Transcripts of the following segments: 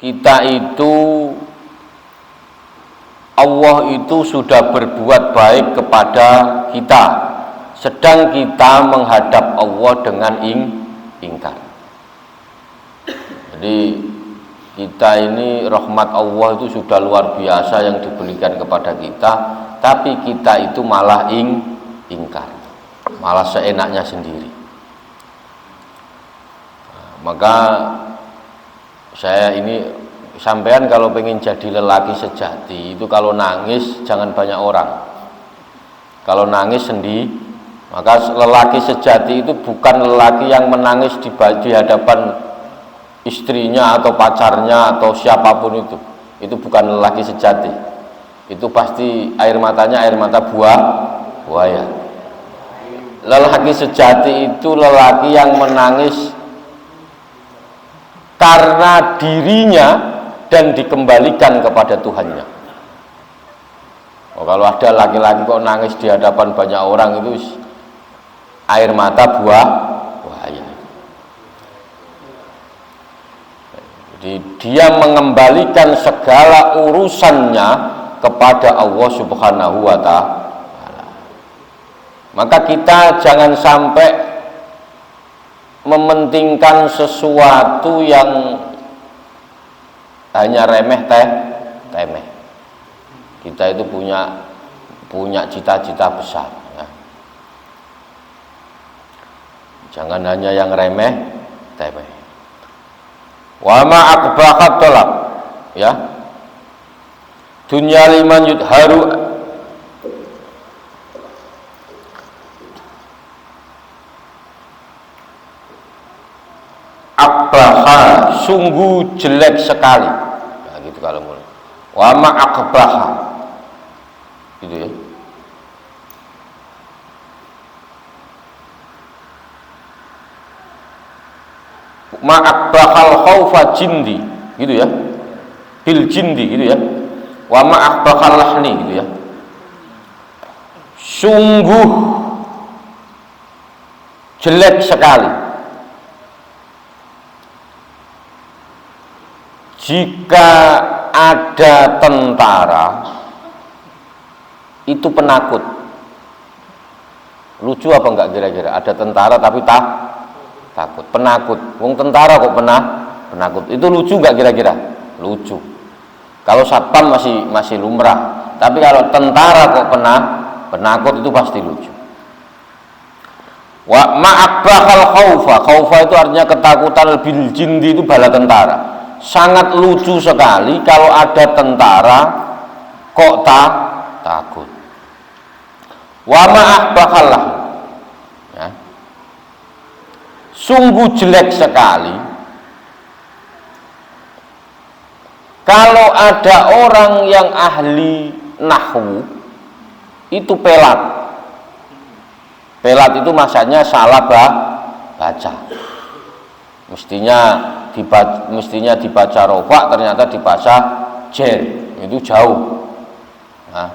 kita itu Allah itu sudah berbuat baik kepada kita, sedang kita menghadap Allah dengan ingkar. Jadi kita ini rahmat Allah itu sudah luar biasa yang diberikan kepada kita, tapi kita itu malah ingkar, malah seenaknya sendiri. Maka saya ini, sampean kalau pengen jadi lelaki sejati itu kalau nangis jangan banyak orang. Kalau nangis sendiri, maka lelaki sejati itu bukan lelaki yang menangis di hadapan istrinya atau pacarnya atau siapapun itu. Itu bukan lelaki sejati. Itu pasti air matanya air mata buaya. Lelaki sejati itu lelaki yang menangis karena dirinya dan dikembalikan kepada Tuhannya. Oh, kalau ada laki-laki kok nangis di hadapan banyak orang itu air mata buaya. Jadi dia mengembalikan segala urusannya kepada Allah Subhanahu wa Ta'ala. Maka kita jangan sampai mementingkan sesuatu yang hanya remeh-temeh. Kita itu punya cita-cita besar, ya. Jangan hanya yang remeh-temeh. Wa ma aqbahat talab, ya. Dunya liman yudharu akbaha, sungguh jelek sekali. Nah, gitu kalau mulai. Wa ma akbaha, gitu ya. Ma akbahal khaufa jindi, gitu ya. Bil jindi, gitu ya. Wa ma akbahal lahni, gitu ya. Sungguh jelek sekali jika ada tentara itu penakut. Lucu apa enggak kira-kira? Ada tentara tapi takut, penakut. Wong tentara kok penakut. Itu lucu enggak kira-kira? Lucu. Kalau satpam masih lumrah, tapi kalau tentara kok penakut itu pasti lucu. Wa ma'akbahal khaufa. Khaufa itu artinya ketakutan, bil jindi itu bala tentara. Sangat lucu sekali kalau ada tentara kok takut. Wa ma'akbahallah, ya. Sungguh jelek sekali kalau ada orang yang ahli nahwu itu pelat. Pelat itu maksudnya salah baca. Mestinya dibaca rofa, ternyata dibaca jer, itu jauh. Nah.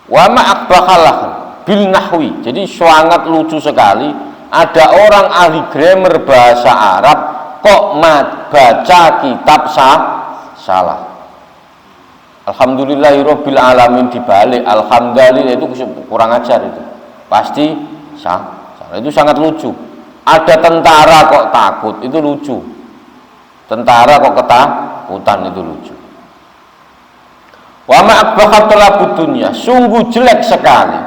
Wa ma'akbahalah bil nahwi. Jadi sangat lucu sekali ada orang ahli grammar bahasa Arab kok baca kitab salah. Alhamdulillahirabbil alamin dibalik alhamdulillah itu kurang ajar itu. Pasti salah. Itu sangat lucu. Ada tentara kok takut, itu lucu. Tentara kok ketakutan, itu lucu. Wa ma'akbahat tolabud dunya, sungguh jelek sekali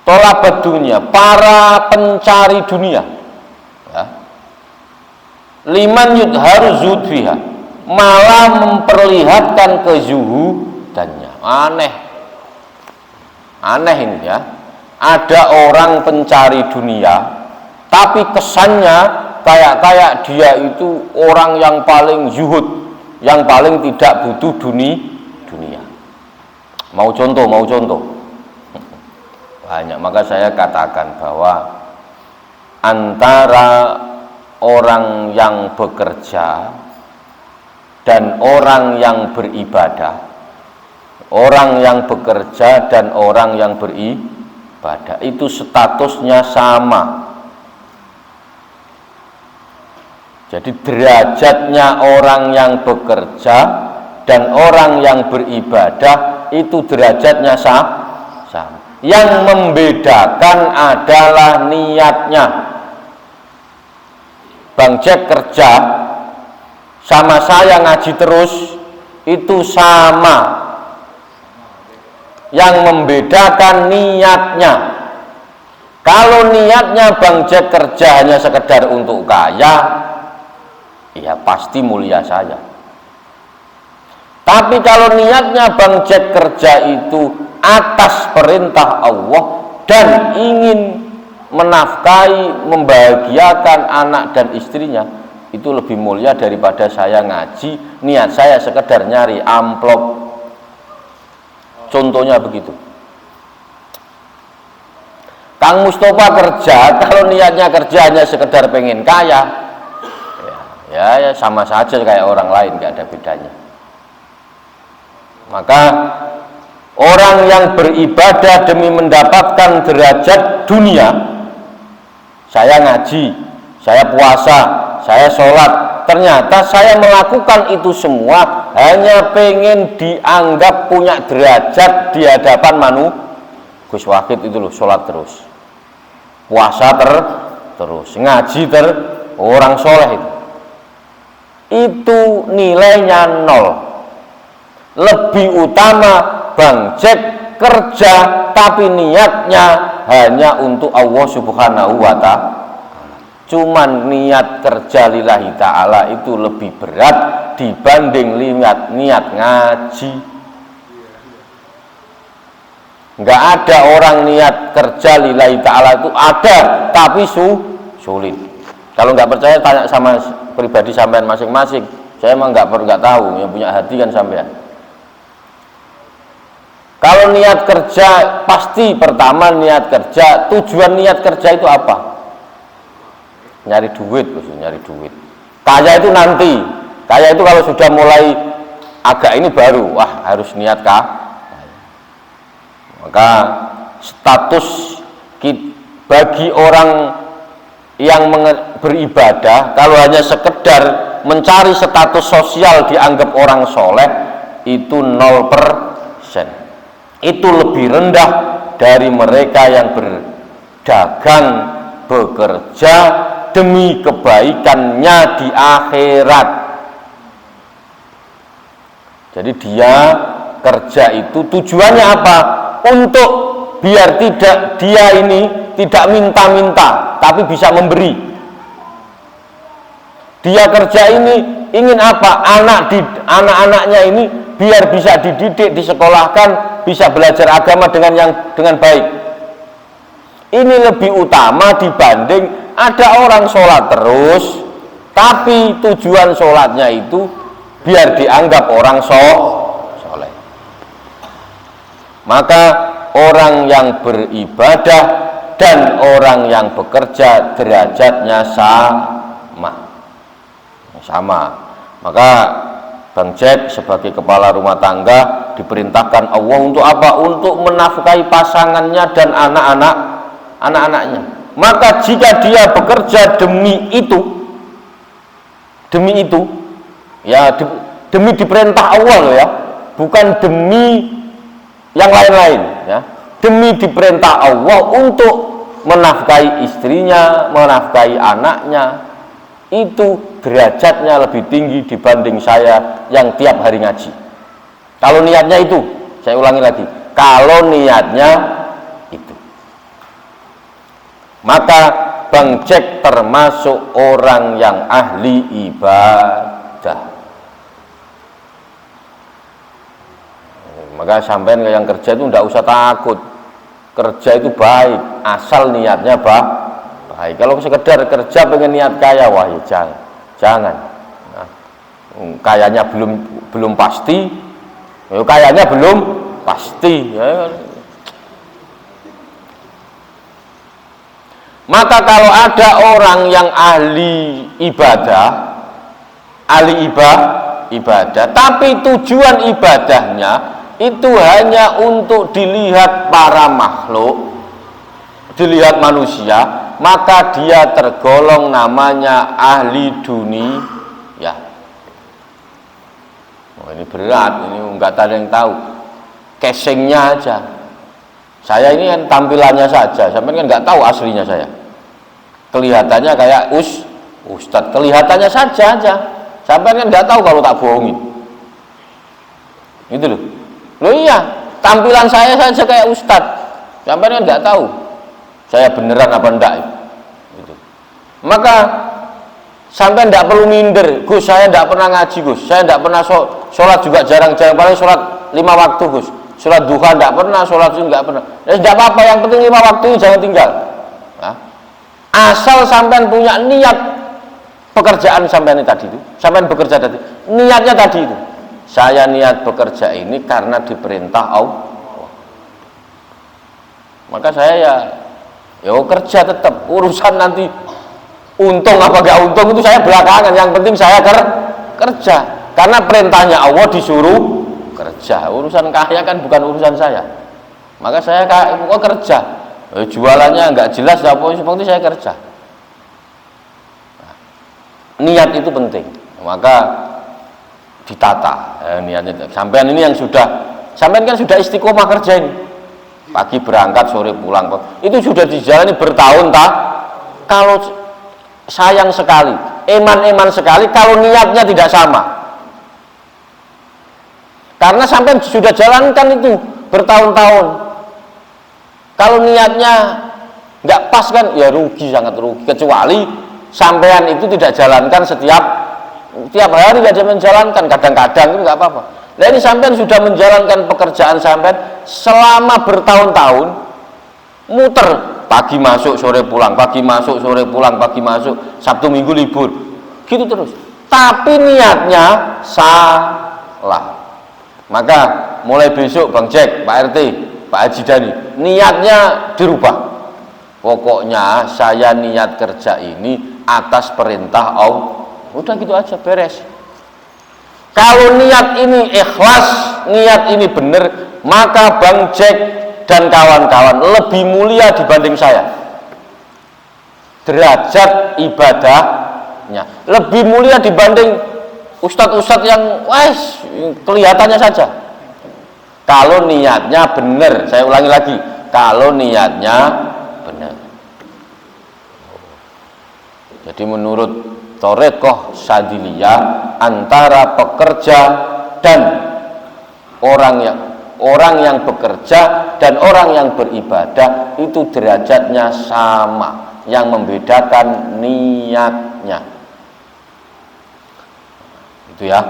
tolabud dunya, para pencari dunia, ya. Liman yudharu zudfiha, malah memperlihatkan kezuhudannya. Aneh ini, ya. Ada orang pencari dunia, tapi kesannya kayak dia itu orang yang paling zuhud, yang paling tidak butuh dunia. Mau contoh banyak. Maka saya katakan bahwa antara orang yang bekerja dan orang yang beribadah, orang yang bekerja dan orang yang beribadah itu statusnya sama. Jadi derajatnya orang yang bekerja dan orang yang beribadah itu derajatnya sama. Yang membedakan adalah niatnya. Bang Jack kerja sama saya ngaji terus itu sama. Yang membedakan niatnya. Kalau niatnya Bang Jack kerja hanya sekedar untuk kaya, ya pasti mulia saya. Tapi kalau niatnya Bang Jack kerja itu atas perintah Allah dan ingin menafkahi, membahagiakan anak dan istrinya, itu lebih mulia daripada saya ngaji, niat saya sekedar nyari amplop. Contohnya begitu. Kang Mustafa kerja, kalau niatnya kerja hanya sekedar pengen kaya, ya sama saja kayak orang lain, gak ada bedanya. Maka orang yang beribadah demi mendapatkan derajat dunia, saya ngaji, saya puasa, saya sholat, ternyata saya melakukan itu semua hanya pengen dianggap punya derajat di hadapan manusia. Gus Wahid itu loh, sholat terus, puasa terus, ngaji orang soleh itu nilainya 0. Lebih utama Bang Jack kerja tapi niatnya hanya untuk Allah Subhanahu wa ta'ala. Cuman niat kerja lillahi ta'ala itu lebih berat dibanding niat ngaji. Nggak ada orang niat kerja lillahi ta'ala itu ada, tapi sulit. Kalau nggak percaya tanya sama pribadi sampean masing-masing. Saya emang nggak tahu, yang punya hati kan sampean. Kalau niat kerja, pasti pertama niat kerja. Tujuan niat kerja itu apa? Nyari duit, nyari duit. Kaya itu nanti. Kaya itu kalau sudah mulai agak ini baru, wah harus niat kah? Maka status bagi orang yang beribadah, kalau hanya sekedar mencari status sosial dianggap orang soleh, itu 0%. Itu lebih rendah dari mereka yang berdagang, bekerja demi kebaikannya di akhirat. Jadi dia kerja itu tujuannya apa? Untuk biar dia ini tidak minta-minta, tapi bisa memberi. Dia kerja ini ingin apa? Anak-anaknya ini biar bisa dididik, disekolahkan, bisa belajar agama dengan baik. Ini lebih utama dibanding ada orang sholat terus, tapi tujuan sholatnya itu biar dianggap orang soleh. Maka orang yang beribadah dan orang yang bekerja derajatnya sama. Maka Bang Jack sebagai kepala rumah tangga diperintahkan Allah untuk apa? Untuk menafkahi pasangannya dan anak-anaknya. Maka jika dia bekerja demi itu ya demi diperintah Allah loh ya, bukan demi yang lain-lain ya, demi diperintah Allah untuk menafkahi istrinya, menafkahi anaknya, itu derajatnya lebih tinggi dibanding saya yang tiap hari ngaji. Kalau niatnya itu, saya ulangi lagi, kalau niatnya itu, maka Bang Jack termasuk orang yang ahli ibadah. Maka sampean yang kerja itu tidak usah takut, kerja itu baik asal niatnya baik. Kalau sekedar kerja pengen niat kaya, wah ya jangan. Nah, kayanya belum pasti, kayanya belum pasti. Ya. Maka kalau ada orang yang ahli ibadah, tapi tujuan ibadahnya itu hanya untuk dilihat para makhluk, dilihat manusia, maka dia tergolong namanya ahli dunia. Oh, ini berat, ini nggak ada yang tahu. Casingnya aja. Saya ini kan tampilannya saja, sampai kan nggak tahu aslinya saya. Kelihatannya kayak ustadz, kelihatannya saja aja. Sampai kan nggak tahu kalau tak bohongin. Itu loh. Loh iya, tampilan saya saja kayak ustadz. Sampai kan nggak tahu saya beneran apa enggak. Gitu. Maka sampai tidak perlu minder, Gus, saya tidak pernah ngaji, Gus, saya tidak pernah sholat juga jarang-jarang, paling sholat 5 waktu, Gus, sholat duha tidak pernah, sholat sunnah tidak pernah. Ya tidak apa-apa, yang penting 5 waktu ini jangan tinggal. Nah, asal sampai punya niat pekerjaan sampai ini tadi itu, sampai bekerja tadi, niatnya tadi itu, saya niat bekerja ini karena diperintah Allah. Maka saya ya kerja tetap, urusan nanti untung apa gak untung itu saya belakangan, yang penting saya kerja karena perintahnya Allah disuruh kerja. Urusan kaya kan bukan urusan saya, maka saya kerja. Jualannya nggak jelas, apa penting saya kerja. Nah, niat itu penting, maka ditata niatnya. Sampean ini yang sampean kan sudah istiqomah kerja ini, pagi berangkat sore pulang, itu sudah dijalani bertahun tak. Kalau sayang sekali, eman sekali kalau niatnya tidak sama. Karena sampai sudah jalankan itu bertahun-tahun. Kalau niatnya nggak pas kan, ya rugi, sangat rugi. Kecuali sampean itu tidak jalankan tiap hari nggak ada menjalankan, kadang-kadang itu nggak apa-apa. Nah ini sampean sudah menjalankan pekerjaan sampean selama bertahun-tahun, muter. Pagi masuk, sore pulang, pagi masuk, sore pulang, pagi masuk, Sabtu Minggu libur, gitu terus. Tapi niatnya salah. Maka mulai besok Bang Jack, Pak RT, Pak Haji Dani, niatnya dirubah. Pokoknya saya niat kerja ini atas perintah Allah. Udah gitu aja, beres. Kalau niat ini ikhlas, niat ini benar, maka Bang Jack dan kawan-kawan lebih mulia dibanding saya. Derajat ibadahnya lebih mulia dibanding ustadz-ustadz yang kelihatannya saja. Kalau niatnya benar, saya ulangi lagi, kalau niatnya benar. Jadi menurut Thariqah Syadziliyah, antara pekerja dan orang yang bekerja dan orang yang beribadah itu derajatnya sama, yang membedakan niatnya. Itu ya.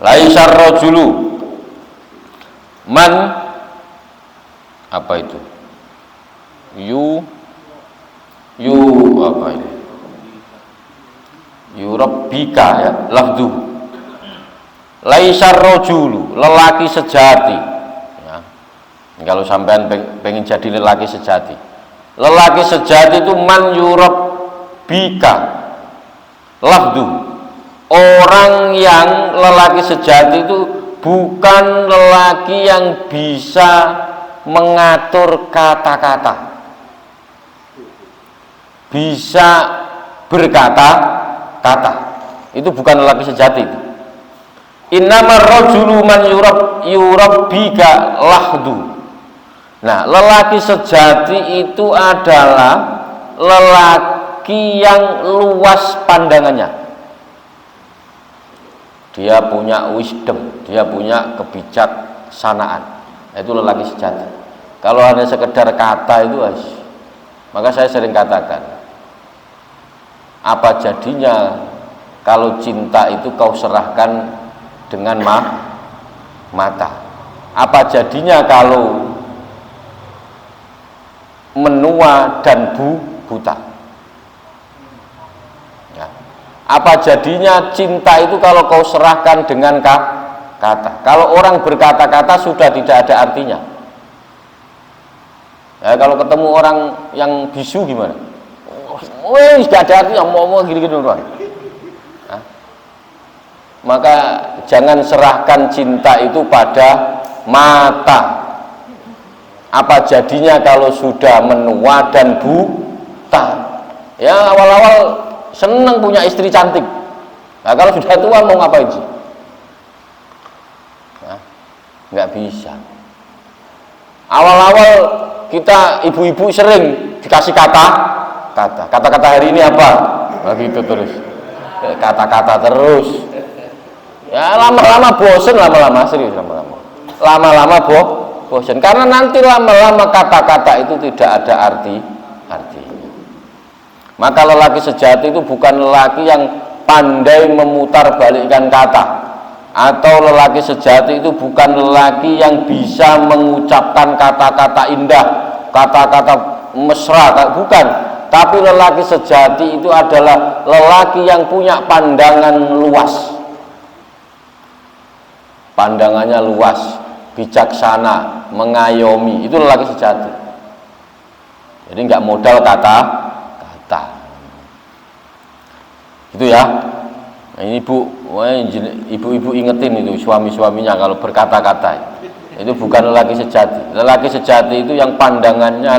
Laisar rajulu man, apa itu? Apa ini? Yurabbika ya, lafdu. Laisar rajulu, lelaki sejati ya. Kalau sampean pengen jadi lelaki sejati, lelaki sejati itu man yurabbika, lafdu. Orang yang lelaki sejati itu bukan lelaki yang bisa mengatur kata-kata, bisa berkata-kata, itu bukan lelaki sejati. Innamar rajulu man yurabbika lahdu. Nah, lelaki sejati itu adalah lelaki yang luas pandangannya. Dia punya wisdom, dia punya kebijaksanaan. Itu lelaki sejati. Kalau hanya sekedar kata itu, maka saya sering katakan, apa jadinya kalau cinta itu kau serahkan dengan mata? Apa jadinya kalau menua dan buta? Ya. Apa jadinya cinta itu kalau kau serahkan dengan kata? Kalau orang berkata-kata sudah tidak ada artinya. Ya, kalau ketemu orang yang bisu gimana? Wih, gak ada artinya, mau gini-gini doang. Nah, maka jangan serahkan cinta itu pada mata. Apa jadinya kalau sudah menua dan buta? Ya awal-awal seneng punya istri cantik. Nah kalau sudah tua mau ngapain sih? Nah, nggak bisa. Awal-awal kita ibu-ibu sering dikasih kata-kata hari ini apa? Begitu terus. Kata-kata terus. Ya lama-lama bosen, lama-lama serius, lama-lama bosen. Karena nanti lama-lama kata-kata itu tidak ada artinya. Maka lelaki sejati itu bukan lelaki yang pandai memutarbalikkan kata, atau lelaki sejati itu bukan lelaki yang bisa mengucapkan kata-kata indah, kata-kata mesra, bukan. Tapi lelaki sejati itu adalah lelaki yang punya pandangan luas. Pandangannya luas, bijaksana, mengayomi, itu lelaki sejati. Jadi nggak modal kata-kata. Itu ya. Nah, ini ibu-ibu ingetin itu suami-suaminya kalau berkata-kata. Itu bukan lelaki sejati. Lelaki sejati itu yang pandangannya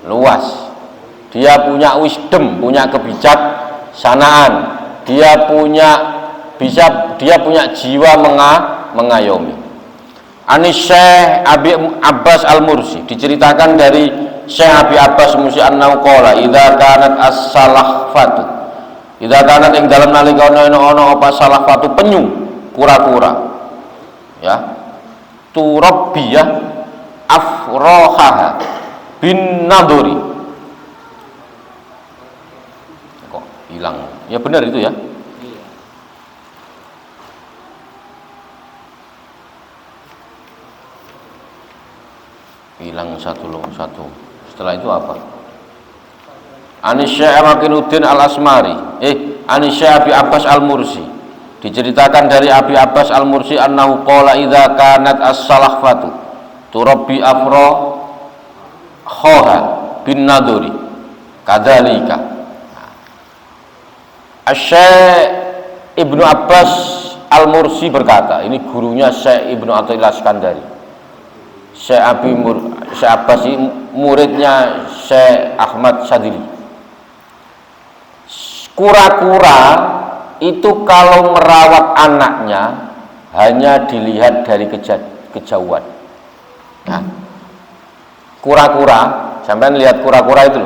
luas. Dia punya wisdom, punya kebijaksanaan. Dia punya jiwa mengayomi. Anis Syekh Abi Abbas Al-Mursi, diceritakan dari Syekh Abi Abbas Mursi annau qala idza kanat as-salahfatu, idza kanat ing dalem nalika ana apa salahfatu penyu, kura-kura ya, turabbiyah afrohaha bin naduri. Kok hilang ya? Benar itu ya. Hilang satu. Setelah itu apa? Anis Syekh Makinuddin Al-Asmari, Anis Syekh Abi Abbas Al-Mursi, diceritakan dari Abi Abbas Al-Mursi annahu qala idza kanat as-salahfatu turabbi afro khoha bin naduri kadzalika. Syekh Ibnu Abbas Al-Mursi berkata, ini gurunya Syekh Ibnu Athaillah Iskandari. Syekh Abbas muridnya Syekh Ahmad Syadili. Kura-kura itu kalau merawat anaknya hanya dilihat dari kejauhan. Nah, kura-kura, sampai lihat kura-kura itu,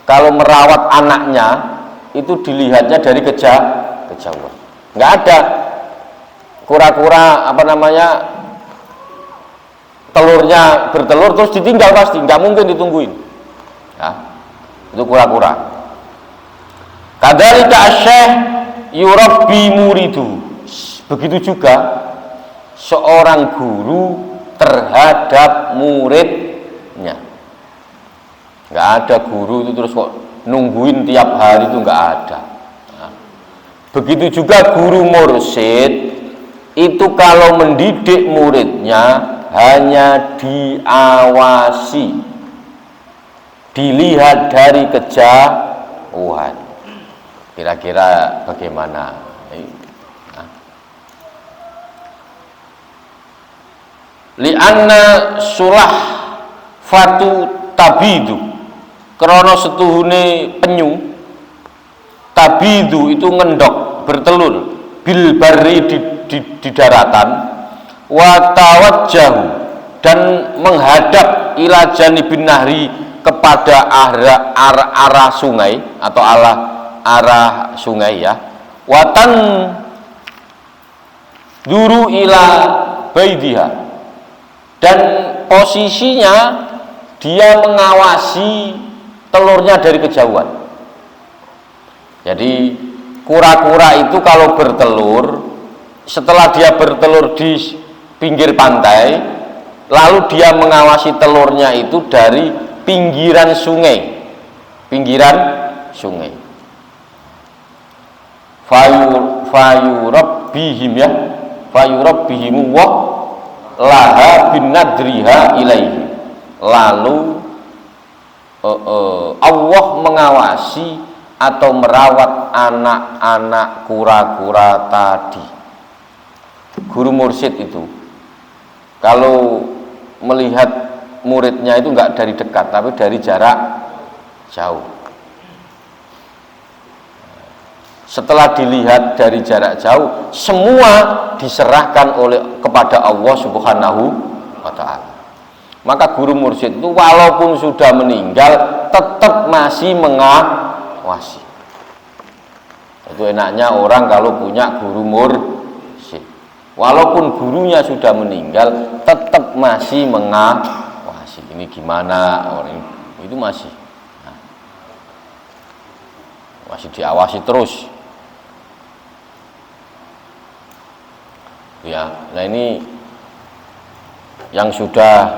kalau merawat anaknya itu dilihatnya dari kejauhan. Nggak ada kura-kura telurnya bertelur terus ditinggal, pasti nggak mungkin ditungguin. Nah, itu kura-kura. Kadzalika asy-syekh yurabbi muridu. Begitu juga seorang guru terhadap muridnya. Nggak ada guru itu terus kok nungguin tiap hari, itu nggak ada. Nah, begitu juga guru mursyid itu kalau mendidik muridnya hanya diawasi, dilihat dari kejauhan. Kira-kira bagaimana? Li'anna sulah fatu tabidu, krono setuhune penyu tabidu itu ngendok, bertelur, bil barri di daratan, wa tawajjahu dan menghadap ila janibin nahri kepada arah sungai atau arah sungai ya, watan duru ila baidiha, dan posisinya dia mengawasi telurnya dari kejauhan. Jadi kura-kura itu kalau bertelur, setelah dia bertelur di pinggir pantai, lalu dia mengawasi telurnya itu dari pinggiran sungai. Fayurabbihim ya, fayurabbihimu wa laha bin nadriha ilaihi. Lalu Allah mengawasi atau merawat anak-anak kura-kura tadi. Guru mursyid itu kalau melihat muridnya itu enggak dari dekat tapi dari jarak jauh. Setelah dilihat dari jarak jauh, semua diserahkan kepada Allah Subhanahu wa ta'ala. Maka guru mursyid itu walaupun sudah meninggal tetap masih mengawasi. Itu enaknya orang kalau punya guru mursyid. Walaupun gurunya sudah meninggal tetap masih mengawasi. Ini gimana orang itu masih diawasi terus. Ya, nah ini yang sudah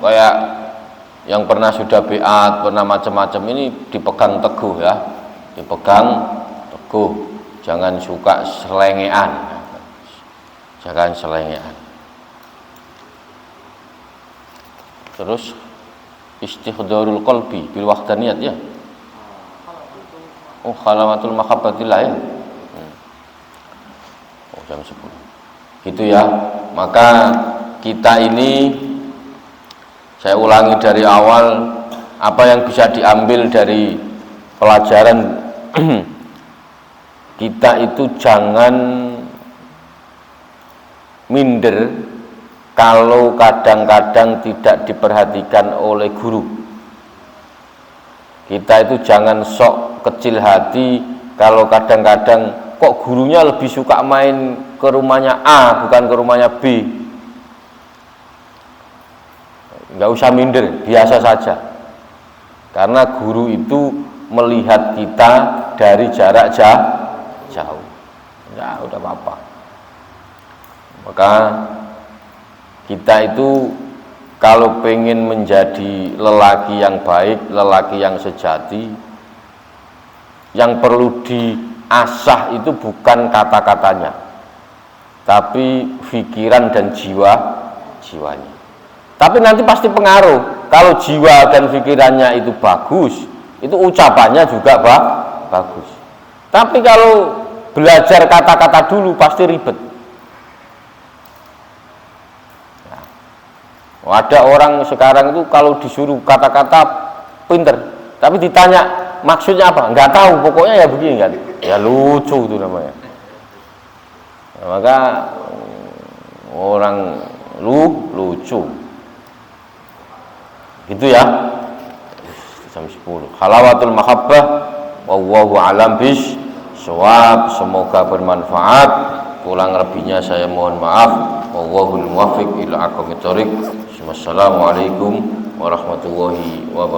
kayak yang pernah sudah biat, pernah macam-macam ini dipegang teguh ya, dipegang teguh, jangan suka selengean, jangan selengean. Terus istihdarul qalbi bil wahdaniyat ya. Oh, khalamatul mahabbatillah ya. Jam 10 gitu ya. Maka kita ini, saya ulangi dari awal, apa yang bisa diambil dari pelajaran kita itu jangan minder kalau kadang-kadang tidak diperhatikan oleh guru. Kita itu jangan sok kecil hati kalau kadang-kadang kok gurunya lebih suka main ke rumahnya A bukan ke rumahnya B. Nggak usah minder, biasa saja. Karena guru itu melihat kita dari jarak jauh. Ya udah apa-apa. Maka kita itu kalau pengen menjadi lelaki yang baik, lelaki yang sejati, yang perlu diasah itu bukan kata-katanya, tapi pikiran dan jiwanya. Tapi nanti pasti pengaruh. Kalau jiwa dan pikirannya itu bagus, itu ucapannya juga bagus. Tapi kalau belajar kata-kata dulu pasti ribet. Nah, ada orang sekarang itu kalau disuruh kata-kata pinter, tapi ditanya maksudnya apa? Nggak tahu, pokoknya ya begini kan. Ya lucu itu namanya. Nah, maka orang lucu. Gitu ya. Jam 10. Halawatul mahabbah wallahu alam bis shawab. Semoga bermanfaat. Kurang lebihnya saya mohon maaf. Wallahul muwaffiq ila aqwamit thoriq. Wassalamualaikum warahmatullahi wabarakatuh.